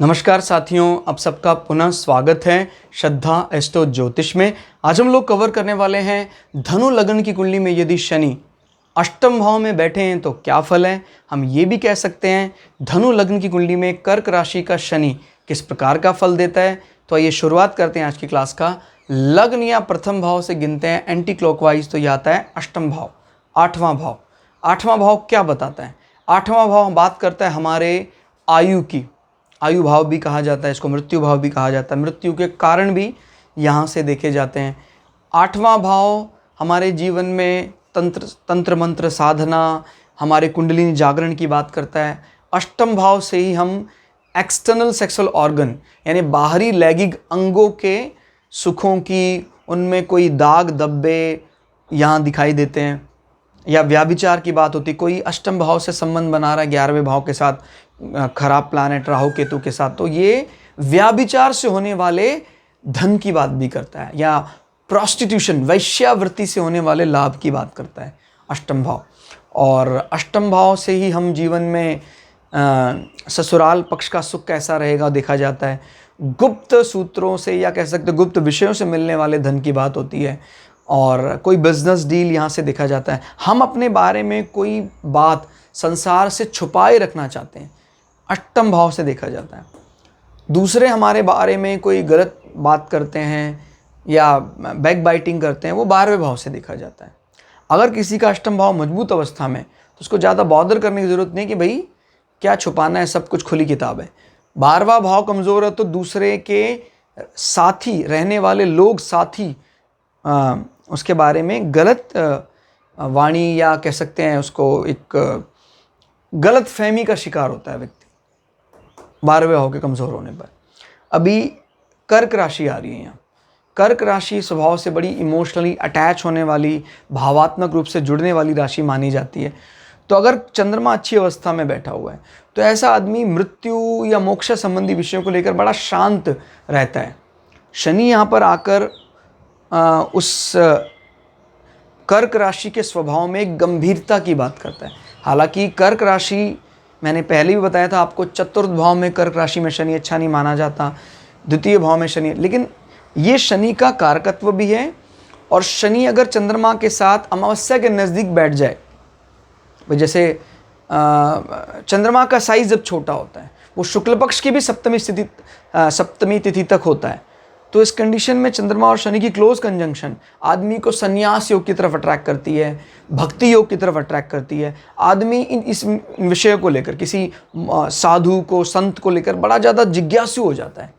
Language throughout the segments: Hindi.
नमस्कार साथियों, आप सबका पुनः स्वागत है श्रद्धा एस्ट्रो ज्योतिष में। आज हम लोग कवर करने वाले हैं धनु लग्न की कुंडली में यदि शनि अष्टम भाव में बैठे हैं तो क्या फल है। हम ये भी कह सकते हैं धनु लग्न की कुंडली में कर्क राशि का शनि किस प्रकार का फल देता है। तो आइए शुरुआत करते हैं आज की क्लास का। लग्न या प्रथम भाव से गिनते हैं एंटी क्लॉकवाइज, तो ये आता है अष्टम भाव, आठवां भाव। आठवां भाव क्या बताता है? आठवां भाव हम बात करता है हमारे आयु की। आयु भाव भी कहा जाता है इसको, मृत्यु भाव भी कहा जाता है। मृत्यु के कारण भी यहाँ से देखे जाते हैं। आठवां भाव हमारे जीवन में तंत्र मंत्र साधना, हमारे कुंडलिनी जागरण की बात करता है। अष्टम भाव से ही हम एक्सटर्नल सेक्सुअल ऑर्गन यानी बाहरी लैंगिक अंगों के सुखों की, उनमें कोई दाग धब्बे यहाँ दिखाई देते हैं, या व्याभिचार की बात होती। कोई अष्टम भाव से संबंध बना रहा है 11वें भाव के साथ, खराब प्लैनेट राहु केतु के साथ, तो ये व्याभिचार से होने वाले धन की बात भी करता है, या प्रोस्टिट्यूशन वैश्यावृत्ति से होने वाले लाभ की बात करता है अष्टम भाव। और अष्टम भाव से ही हम जीवन में ससुराल पक्ष का सुख कैसा रहेगा देखा जाता है। गुप्त सूत्रों से या कह सकते गुप्त विषयों से मिलने वाले धन की बात होती है, और कोई बिजनेस डील यहाँ से देखा जाता है। हम अपने बारे में कोई बात संसार से छुपाए रखना चाहते हैं, अष्टम भाव से देखा जाता है। दूसरे हमारे बारे में कोई गलत बात करते हैं या बैक बाइटिंग करते हैं, वो 12वें भाव से देखा जाता है। अगर किसी का अष्टम भाव मजबूत अवस्था में, तो उसको ज़्यादा बॉदर करने की ज़रूरत नहीं कि भाई क्या छुपाना है, सब कुछ खुली किताब है। 12वां भाव कमज़ोर है तो दूसरे के साथी रहने वाले लोग, साथी उसके बारे में गलत वाणी या कह सकते हैं उसको एक गलत फहमी का शिकार होता है व्यक्ति 12वें भाव के कमज़ोर होने पर। अभी कर्क राशि आ रही है यहाँ। कर्क राशि स्वभाव से बड़ी इमोशनली अटैच होने वाली, भावात्मक रूप से जुड़ने वाली राशि मानी जाती है। तो अगर चंद्रमा अच्छी अवस्था में बैठा हुआ है तो ऐसा आदमी मृत्यु या मोक्ष संबंधी विषयों को लेकर बड़ा शांत रहता है। शनि यहाँ पर आकर उस कर्क राशि के स्वभाव में एक गंभीरता की बात करता है। हालांकि कर्क राशि, मैंने पहले भी बताया था आपको, चतुर्थ भाव में कर्क राशि में शनि अच्छा नहीं माना जाता, द्वितीय भाव में शनि, लेकिन ये शनि का कारकत्व भी है। और शनि अगर चंद्रमा के साथ अमावस्या के नज़दीक बैठ जाए, जैसे चंद्रमा का साइज जब छोटा होता है, वो शुक्ल पक्ष की भी सप्तमी तिथि तक होता है, तो इस कंडीशन में चंद्रमा और शनि की क्लोज कंजंक्शन आदमी को संन्यास योग की तरफ अट्रैक्ट करती है, भक्ति योग की तरफ अट्रैक्ट करती है। आदमी इस विषय को लेकर, किसी साधु को, संत को लेकर बड़ा ज़्यादा जिज्ञासु हो जाता है।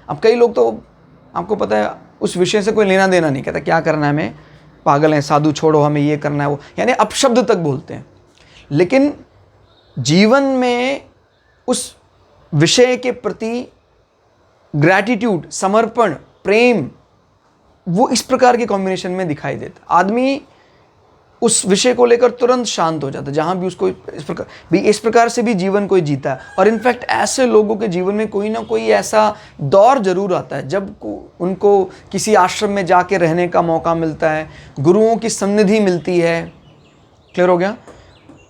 अब कई लोग तो आपको पता है उस विषय से कोई लेना देना नहीं, कहता क्या करना है, हमें पागल हैं, साधु छोड़ो, हमें ये करना है वो, यानी अपशब्द तक बोलते हैं। लेकिन जीवन में उस विषय के प्रति ग्रैटिट्यूड, समर्पण, प्रेम, वो इस प्रकार के कॉम्बिनेशन में दिखाई देता। आदमी उस विषय को लेकर तुरंत शांत हो जाता है, जहाँ भी उसको इस प्रकार से भी जीवन कोई जीता है। और इनफैक्ट ऐसे लोगों के जीवन में कोई ना कोई ऐसा दौर जरूर आता है जब उनको किसी आश्रम में जाके रहने का मौका मिलता है, गुरुओं की सन्निधि मिलती है। क्लियर हो गया?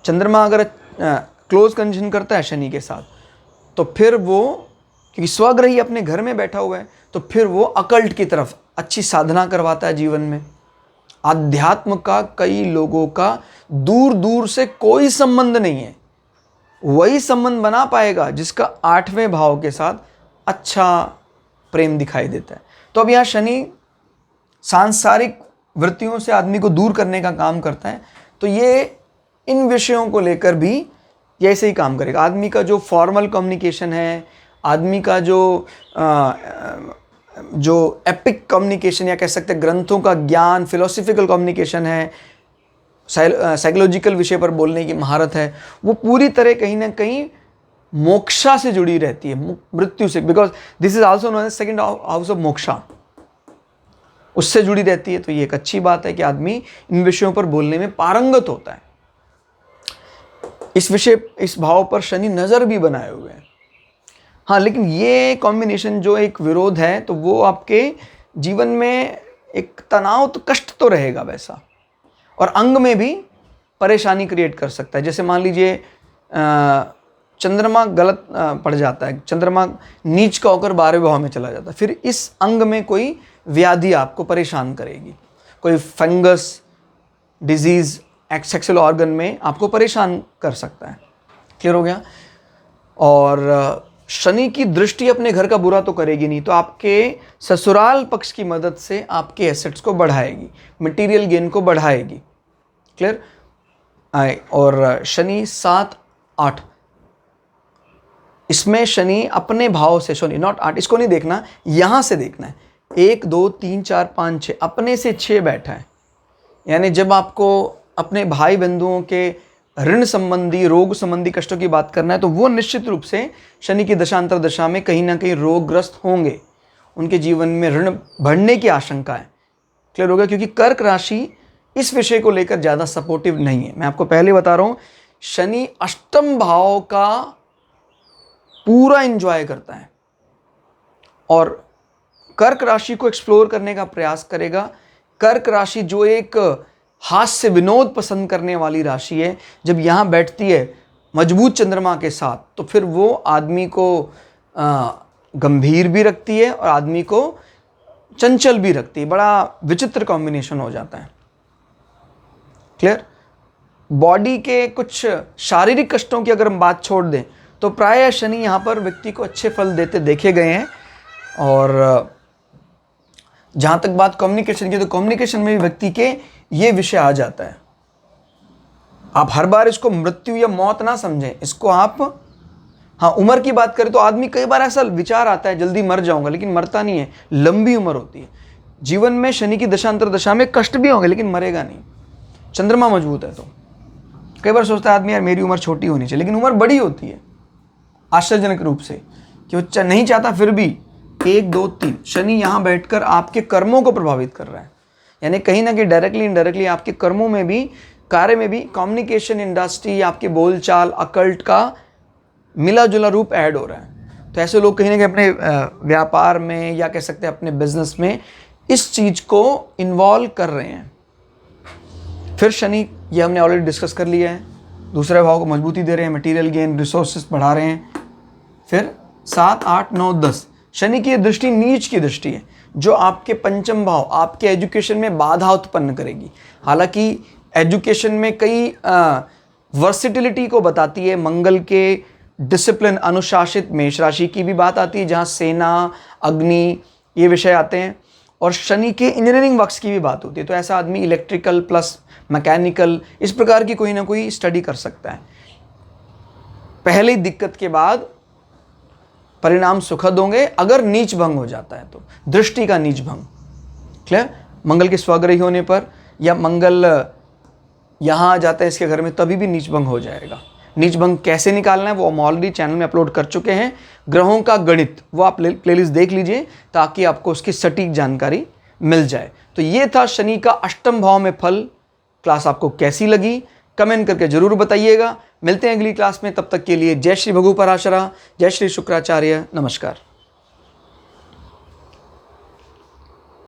चंद्रमा अगर क्लोज कंजंक्शन करता है शनि के साथ, तो फिर वो, क्योंकि स्वग्रही अपने घर में बैठा हुआ है, तो फिर वो अकल्ट की तरफ अच्छी साधना करवाता है। जीवन में आध्यात्म का कई लोगों का दूर दूर से कोई संबंध नहीं है, वही संबंध बना पाएगा जिसका 8वें भाव के साथ अच्छा प्रेम दिखाई देता है। तो अब यहाँ शनि सांसारिक वृत्तियों से आदमी को दूर करने का काम करता है, तो ये इन विषयों को लेकर भी ऐसे ही काम करेगा। आदमी का जो फॉर्मल कम्युनिकेशन है, आदमी का जो एपिक कम्युनिकेशन या कह सकते हैं ग्रंथों का ज्ञान, फिलोसफिकल कम्युनिकेशन है, साइकोलॉजिकल विषय पर बोलने की महारत है, वो पूरी तरह कहीं ना कहीं मोक्षा से जुड़ी रहती है, मृत्यु से, because this is also known as second house of moksha, उससे जुड़ी रहती है। तो ये एक अच्छी बात है कि आदमी इन विषयों पर बोलने में पारंगत होता है। इस भाव पर शनि नज़र भी बनाए हुए हैं। हाँ, लेकिन ये कॉम्बिनेशन जो एक विरोध है, तो वो आपके जीवन में एक तनाव, तो कष्ट तो रहेगा वैसा, और अंग में भी परेशानी क्रिएट कर सकता है। जैसे मान लीजिए चंद्रमा गलत पड़ जाता है, चंद्रमा नीच का होकर 12वें भाव में चला जाता है, फिर इस अंग में कोई व्याधि आपको परेशान करेगी, कोई फंगस डिजीज़ सेक्सुअल ऑर्गन में आपको परेशान कर सकता है। क्लियर हो गया। और शनि की दृष्टि अपने घर का बुरा तो करेगी नहीं, तो आपके ससुराल पक्ष की मदद से आपके एसेट्स को बढ़ाएगी, मटेरियल गेन को बढ़ाएगी। क्लियर। और शनि 7, 8, इसमें शनि अपने भाव से, सॉरी नॉट 8, इसको नहीं देखना, यहाँ से देखना है। 1, 2, 3, 4, 5, 6, अपने से 6 बैठा है। यानी जब आपको अपने भाई बंधुओं के ऋण संबंधी, रोग संबंधी कष्टों की बात करना है, तो वो निश्चित रूप से शनि की दशांतर दशा में कहीं ना कहीं रोगग्रस्त होंगे, उनके जीवन में ऋण बढ़ने की आशंका है। क्लियर होगा। क्योंकि कर्क राशि इस विषय को लेकर ज़्यादा सपोर्टिव नहीं है। मैं आपको पहले बता रहा हूँ, शनि अष्टम भाव का पूरा एंजॉय करता है और कर्क राशि को एक्सप्लोर करने का प्रयास करेगा। कर्क राशि जो एक हास्य विनोद पसंद करने वाली राशि है, जब यहाँ बैठती है मजबूत चंद्रमा के साथ, तो फिर वो आदमी को गंभीर भी रखती है और आदमी को चंचल भी रखती है। बड़ा विचित्र कॉम्बिनेशन हो जाता है। क्लियर। बॉडी के कुछ शारीरिक कष्टों की अगर हम बात छोड़ दें, तो प्रायः शनि यहाँ पर व्यक्ति को अच्छे फल देते देखे गए हैं। और जहाँ तक बात कम्युनिकेशन की, तो कम्युनिकेशन में भी व्यक्ति के ये विषय आ जाता है। आप हर बार इसको मृत्यु या मौत ना समझें, इसको आप, हाँ उम्र की बात करें तो आदमी कई बार ऐसा विचार आता है जल्दी मर जाऊंगा, लेकिन मरता नहीं है, लंबी उम्र होती है। जीवन में शनि की दशांतर दशा में कष्ट भी होंगे, लेकिन मरेगा नहीं, चंद्रमा मजबूत है। तो कई बार सोचता है आदमी, यार मेरी उम्र छोटी होनी चाहिए, लेकिन उम्र बड़ी होती है आश्चर्यजनक रूप से, कि वो नहीं चाहता फिर भी। 1, 2, 3 शनि यहाँ बैठकर आपके कर्मों को प्रभावित कर रहा है। यानी कहीं ना कहीं डायरेक्टली इनडायरेक्टली आपके कर्मों में भी, कार्य में भी, कम्युनिकेशन इंडस्ट्री, आपके बोलचाल, अकल्ट का मिला जुला रूप ऐड हो रहा है। तो ऐसे लोग कहीं ना कहीं अपने व्यापार में, या कह सकते हैं अपने बिजनेस में, इस चीज़ को इन्वॉल्व कर रहे हैं। फिर शनि, ये हमने ऑलरेडी डिस्कस कर लिया है, दूसरे भाव को मजबूती दे रहे हैं, मटेरियल गेन, रिसोर्सेस बढ़ा रहे हैं। फिर 7, 8, 9, 10 शनि की दृष्टि नीच की दृष्टि है, जो आपके पंचम भाव, आपके एजुकेशन में बाधा उत्पन्न करेगी। हालांकि एजुकेशन में कई वर्सिटिलिटी को बताती है। मंगल के डिसिप्लिन, अनुशासित मेष राशि की भी बात आती है, जहाँ सेना, अग्नि ये विषय आते हैं। और शनि के इंजीनियरिंग वर्क्स की भी बात होती है। तो ऐसा आदमी इलेक्ट्रिकल प्लस मैकेनिकल, इस प्रकार की कोई ना कोई स्टडी कर सकता है। पहली दिक्कत के बाद परिणाम सुखद होंगे अगर नीच भंग हो जाता है, तो दृष्टि का नीच भंग। क्लियर। मंगल के स्वग्रही होने पर, या मंगल यहाँ आ जाता है इसके घर में, तभी भी नीच भंग हो जाएगा। नीच भंग कैसे निकालना है वो हम ऑलरेडी चैनल में अपलोड कर चुके हैं। ग्रहों का गणित, वो आप प्लेलिस्ट देख लीजिए, ताकि आपको उसकी सटीक जानकारी मिल जाए। तो ये था शनि का अष्टम भाव में फल। क्लास आपको कैसी लगी कमेंट करके जरूर बताइएगा। मिलते हैं अगली क्लास में, तब तक के लिए जय श्री भगु पराशरा, जय श्री शुक्राचार्य, नमस्कार।